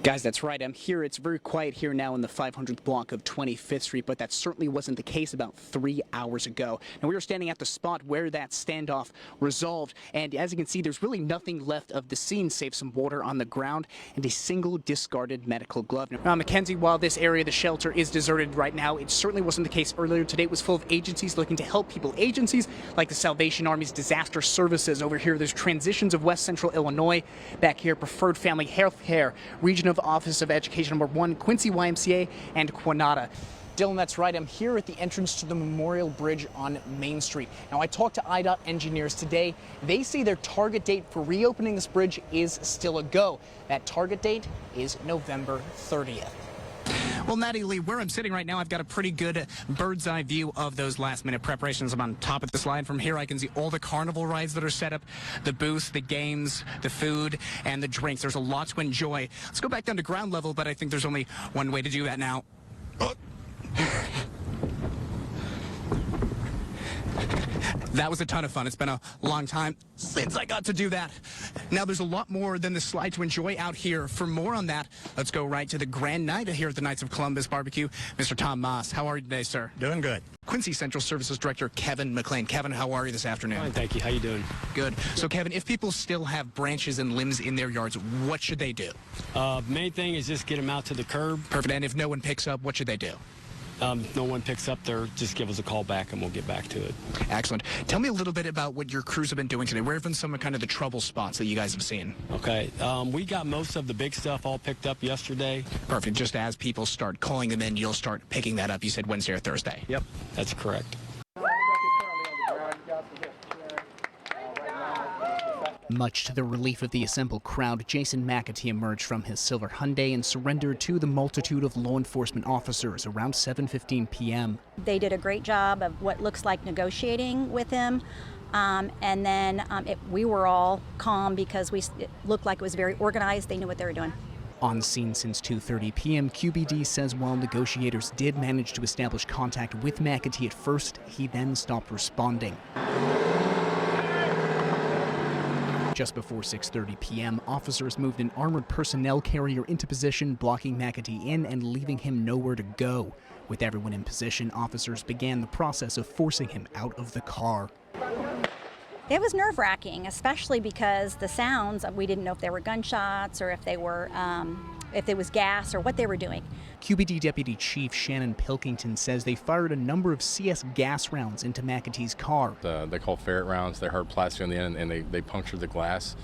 Guys, that's right. I'm here. It's very quiet here now in the 500th block of 25th Street, but that certainly wasn't the case about 3 hours ago. Now, we were standing at the spot where that standoff resolved, and as you can see, there's really nothing left of the scene save some water on the ground and a single discarded medical glove. Now, Mackenzie, while this area, the shelter, is deserted right now, it certainly wasn't the case earlier today. It was full of agencies looking to help people. Agencies like the Salvation Army's Disaster Services. Over here, there's Transitions of West Central Illinois. Back here, Preferred Family Health Care, Region of Office of Education number 1, Quincy YMCA, and Quanada. Dylan, that's right. I'm here at the entrance to the Memorial Bridge on Main Street. Now, I talked to IDOT engineers today. They say their target date for reopening this bridge is still a go. That target date is November 30th. Well, Natty Lee, where I'm sitting right now, I've got a pretty good bird's eye view of those last-minute preparations. I'm on top of the slide. From here, I can see all the carnival rides that are set up, the booths, the games, the food, and the drinks. There's a lot to enjoy. Let's go back down to ground level, but I think there's only one way to do that now. That was a ton of fun. It's been a long time since I got to do that. Now, there's a lot more than the slide to enjoy out here. For more on that, let's go right to the grand night here at the Knights of Columbus Barbecue. Mr. Tom Moss, how are you today, sir? Doing good. Quincy Central Services Director Kevin McLean. Kevin, how are you this afternoon? Fine, thank you. How you doing? Good. So, Kevin, if people still have branches and limbs in their yards, what should they do? Main thing is just get them out to the curb. Perfect. And if no one picks up, what should they do? If no one picks up there, just give us a call back and we'll get back to it. Excellent. Tell me a little bit about what your crews have been doing today. Where have been some of kind of the trouble spots that you guys have seen? Okay. We got most of the big stuff all picked up yesterday. Perfect. Just as people start calling them in, you'll start picking that up. You said Wednesday or Thursday. Yep, that's correct. Much to the relief of the assembled crowd, Jason McAtee emerged from his silver Hyundai and surrendered to the multitude of law enforcement officers around 7:15 p.m. They did a great job of what looks like negotiating with him, and then we were all calm because it looked like it was very organized. They knew what they were doing. On scene since 2:30 p.m., QBD says while negotiators did manage to establish contact with McAtee at first, he then stopped responding. Just before 6:30 p.m., officers moved an armored personnel carrier into position, blocking McAtee in and leaving him nowhere to go. With everyone in position, officers began the process of forcing him out of the car. It was nerve-wracking, especially because the sounds, we didn't know if they were gunshots or if they were, if it was gas or what they were doing. QBD Deputy Chief Shannon Pilkington says they fired a number of CS gas rounds into McAtee's car. They call ferret rounds. They're hard plastic on the end, and they puncture the glass,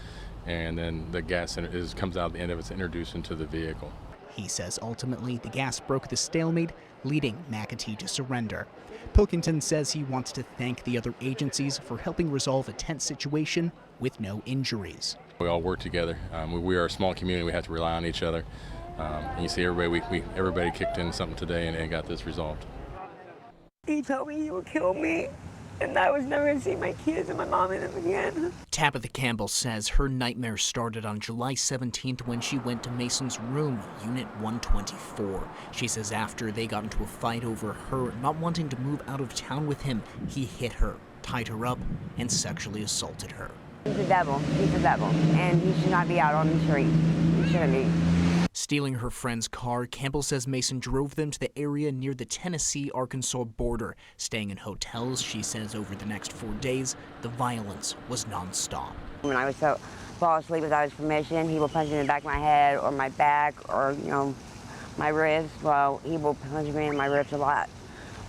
and then the gas comes out the end of it's introduced into the vehicle. He says ultimately the gas broke the stalemate, leading McAtee to surrender. Pilkington says he wants to thank the other agencies for helping resolve a tense situation with no injuries. We all work together. We are a small community. We have to rely on each other. And you see everybody kicked in something today and got this resolved. He told me he would kill me, and I was never going to see my kids and my mom in them again. Tabitha Campbell says her nightmare started on July 17th when she went to Mason's room, Unit 124. She says after they got into a fight over her not wanting to move out of town with him, he hit her, tied her up, and sexually assaulted her. He's a devil. He's a devil, and he should not be out on the street. He shouldn't be. Stealing her friend's car, Campbell says Mason drove them to the area near the Tennessee-Arkansas border. Staying in hotels, she says over the next 4 days, the violence was nonstop. When I would fall asleep without his permission, he would punch me in the back of my head or my back or, my ribs. Well, he will punch me in my ribs a lot.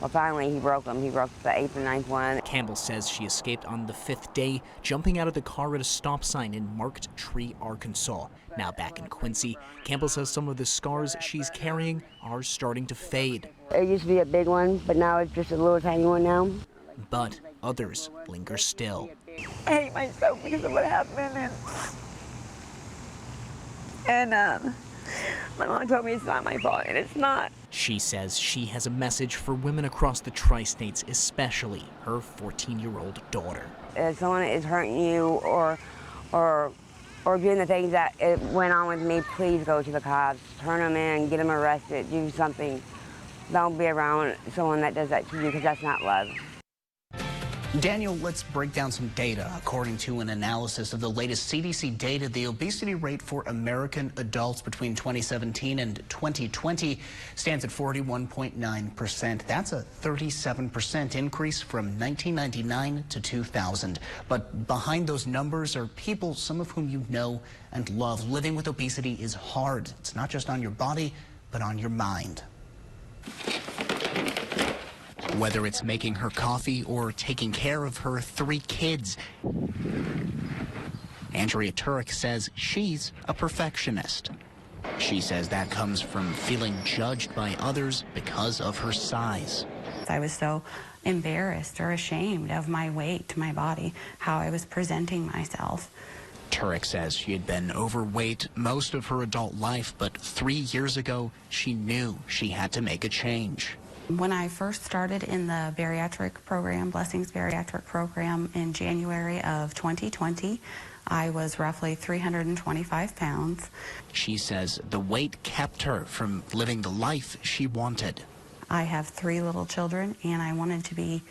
Well, finally, he broke them. He broke the 8th and 9th one. Campbell says she escaped on the 5th day, jumping out of the car at a stop sign in Marked Tree, Arkansas. Now back in Quincy, Campbell says some of the scars she's carrying are starting to fade. It used to be a big one, but now it's just a little tiny one now. But others linger still. I hate myself because of what happened, and my mom told me it's not my fault, and it's not. She says she has a message for women across the tri-states, especially her 14-year-old daughter. If someone is hurting you or doing the things that it went on with me, please go to the cops. Turn them in, get them arrested, do something. Don't be around someone that does that to you because that's not love. Daniel, let's break down some data. According to an analysis of the latest CDC data, the obesity rate for American adults between 2017 and 2020 stands at 41.9%. That's a 37% increase from 1999 to 2000. But behind those numbers are people, some of whom you know and love. Living with obesity is hard. It's not just on your body, but on your mind. Whether it's making her coffee or taking care of her 3 kids, Andrea Turek says she's a perfectionist. She says that comes from feeling judged by others because of her size. I was so embarrassed or ashamed of my weight, my body, how I was presenting myself. Turek says she had been overweight most of her adult life, but 3 years ago, she knew she had to make a change. When I first started in the bariatric program, Blessings Bariatric Program, in January of 2020, I was roughly 325 pounds. She says the weight kept her from living the life she wanted. I have 3 little children, and I wanted to be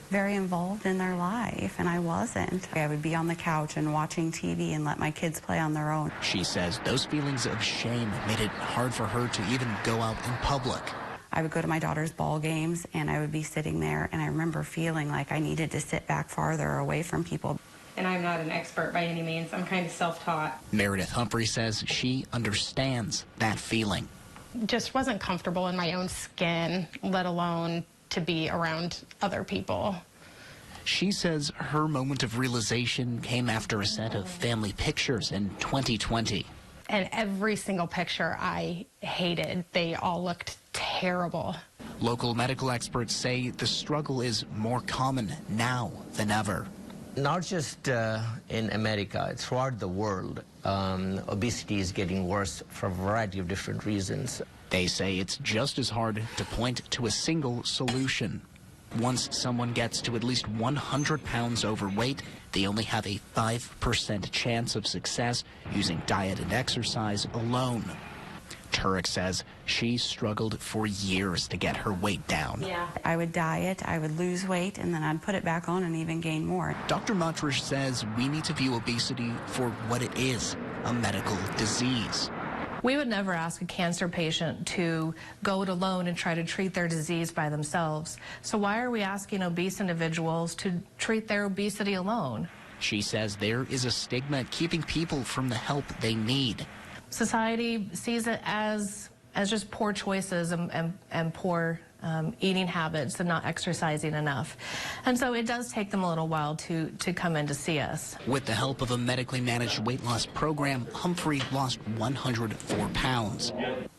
very involved in their life, and I wasn't. I would be on the couch and watching TV and let my kids play on their own. She says those feelings of shame made it hard for her to even go out in public. I would go to my daughter's ball games, and I would be sitting there, and I remember feeling like I needed to sit back farther away from people. And I'm not an expert by any means. I'm kind of self-taught. Meredith Humphrey says she understands that feeling. Just wasn't comfortable in my own skin, let alone to be around other people. She says her moment of realization came after a set of family pictures in 2020. And every single picture I hated. They all looked terrible. Local medical experts say the struggle is more common now than ever. Not just in America, throughout the world, obesity is getting worse for a variety of different reasons. They say it's just as hard to point to a single solution. Once someone gets to at least 100 pounds overweight, they only have a 5% chance of success using diet and exercise alone. Turek says she struggled for years to get her weight down. I would diet, I would lose weight, and then I'd put it back on and even gain more. Dr. Montrish says we need to view obesity for what it is, a medical disease. We would never ask a cancer patient to go it alone and try to treat their disease by themselves. So why are we asking obese individuals to treat their obesity alone? She says there is a stigma keeping people from the help they need. Society sees it as just poor choices and poor eating habits and not exercising enough. And so it does take them a little while to come in to see us. With the help of a medically managed weight loss program, Humphrey lost 104 pounds.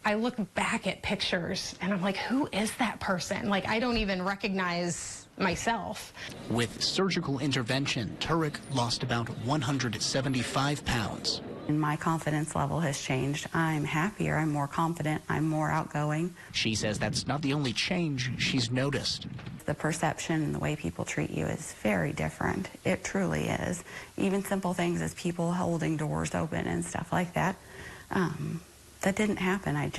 I look back at pictures and I'm like, who is that person? Like, I don't even recognize myself. With surgical intervention, Turek lost about 175 pounds. And my confidence level has changed. I'm happier, I'm more confident, I'm more outgoing. She says that's not the only change she's noticed. The perception and the way people treat you is very different. It truly is. Even simple things as people holding doors open and stuff like that. That didn't happen. I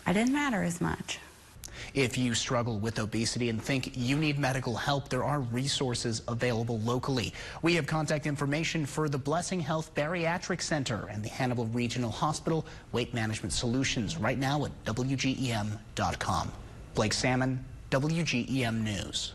didn't matter as much. If you struggle with obesity and think you need medical help, there are resources available locally. We have contact information for the Blessing Health Bariatric Center and the Hannibal Regional Hospital Weight Management Solutions right now at WGEM.com. Blake Salmon, WGEM News.